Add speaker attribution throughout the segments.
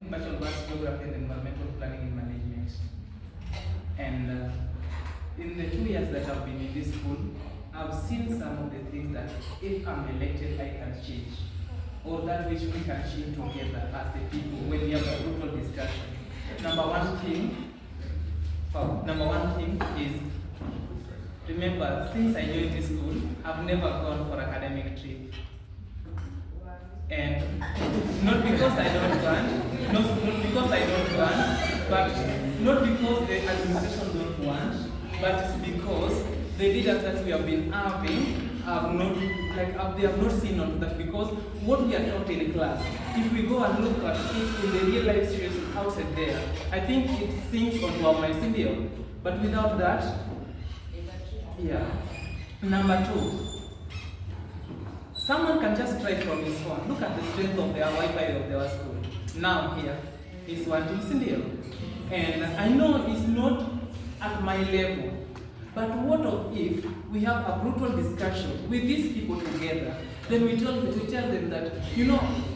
Speaker 1: Bachelor of Arts, Geography and Environmental Planning and Management. And in the 2 years that I've been in this school, I've seen some of the things that if I'm elected, I can change, or that which we can change together as the people when we have a brutal discussion. Number one thing is, remember, since I joined this school, I've never gone for academic trip. And not because I don't want, not because I don't want, but not because the administration don't want, but it's because the leaders that we have been having they have not seen on that, because what we are taught in class, if we go and look at it in the real life situation outside there, I think it sinks onto our minds in there. But without that, yeah. Number two, someone can just try from his phone. Look at the strength of their Wi-Fi of their school. Now here is one thing Cindy. And I know it's not at my level, but what of if we have a brutal discussion with these people together? Then we tell them that,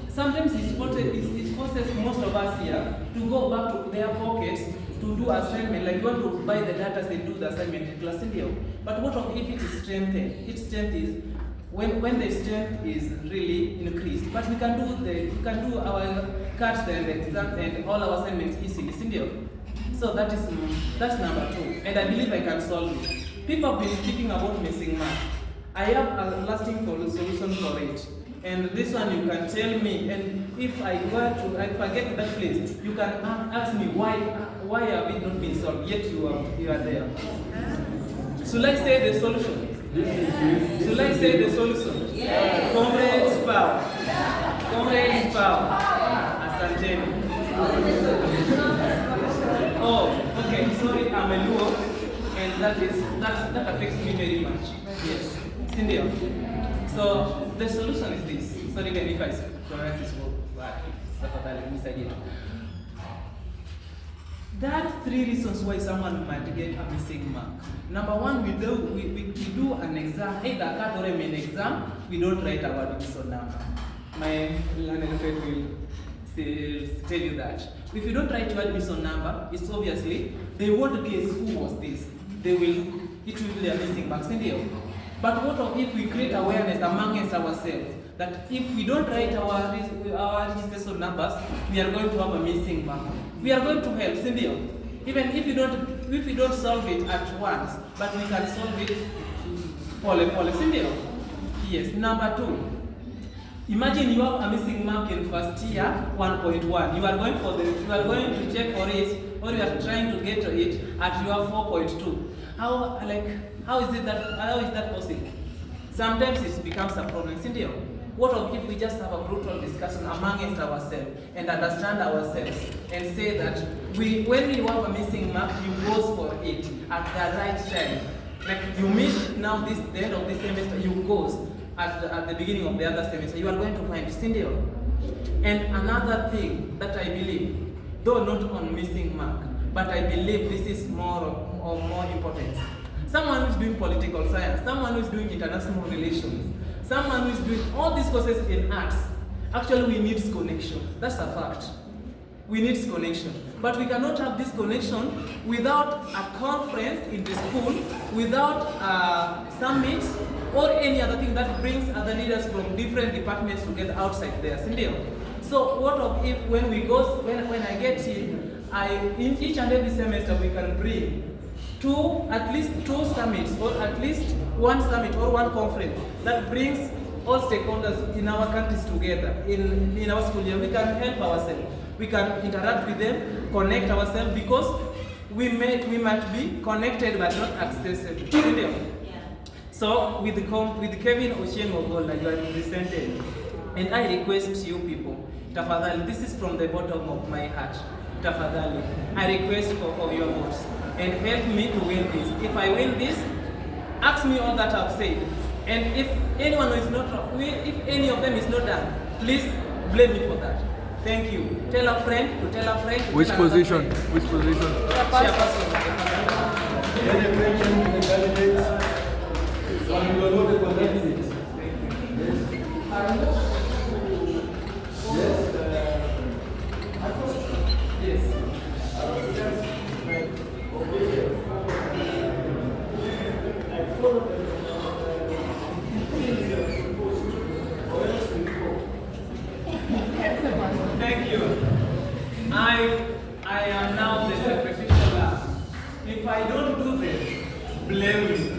Speaker 1: sometimes it forces most of us here to go back to their pockets to do assignment, like you want to buy the data and do the assignment in class India. But what of if it is strengthened? Its strength is when the strength is really increased. But we can do our cards and exam and all our assignments easily, India. So that's number two, and I believe I can solve it. People have been speaking about missing math. I have a lasting solution for it. And this one you can tell me, and if I forget that place, you can ask me why have it not been solved, yet you are there. Should I say the solution? Yes. Should I say the solution? Yes. Comrades power. Comrades power. Asanteni. Oh, okay, sorry, I'm a Luo, and that affects me very much. Yes. Cindy. So the solution is this. Sorry if I pronounce this word. There are three reasons why someone might get a missing mark. Number one, we do an exam, either a card or a main exam, we don't write our division number. My learning friend will tell you that. If you don't write your division number, it's obviously, they won't guess who was this. It will be a missing mark. But what if we create awareness amongst ourselves that if we don't write our registration numbers, we are going to have a missing mark. We are going to help, Cindy. Even if we don't solve it at once, but we can solve it pole, Cindy. Yes. Number two, imagine you have a missing mark in first year 1.1. You are going to check for it, or you are trying to get to it at your 4.2. How is that possible? Sometimes it becomes a problem, Cindy. What if we just have a brutal discussion amongst ourselves and understand ourselves and say that when you have a missing mark, you go for it at the right time. Like you miss now the end of this semester, you go at the beginning of the other semester. You are going to find Cindy. And another thing that I believe, though not on missing mark, but I believe this is more important. Someone who is doing political science, someone who is doing international relations, someone who is doing all these courses in arts, actually we need connection. That's a fact. We need connection. But we cannot have this connection without a conference in the school, without a summit, or any other thing that brings other leaders from different departments together outside there. So what if when I get in each and every semester we can bring at least two summits, or at least one summit or one conference that brings all stakeholders in our countries together in our school year. We can help ourselves. We can interact with them, connect ourselves, because we might be connected but not accessible. Yeah. So with Kevin Ochieng-Ogola, you are represented, and I request you people, tafadhali, this is from the bottom of my heart, tafadhali, I request for your votes and help me to win this. If I win this, ask me all that I've said, and if any of them is not done, please blame me for that. Thank you. Tell a friend to tell a friend.
Speaker 2: Which position? Which position?
Speaker 1: Chairperson.
Speaker 3: Any question to the delegates? One will know the delegates. Yes.
Speaker 1: Thank you. I am now the sacrificial lamb. If I don't do this, blame me.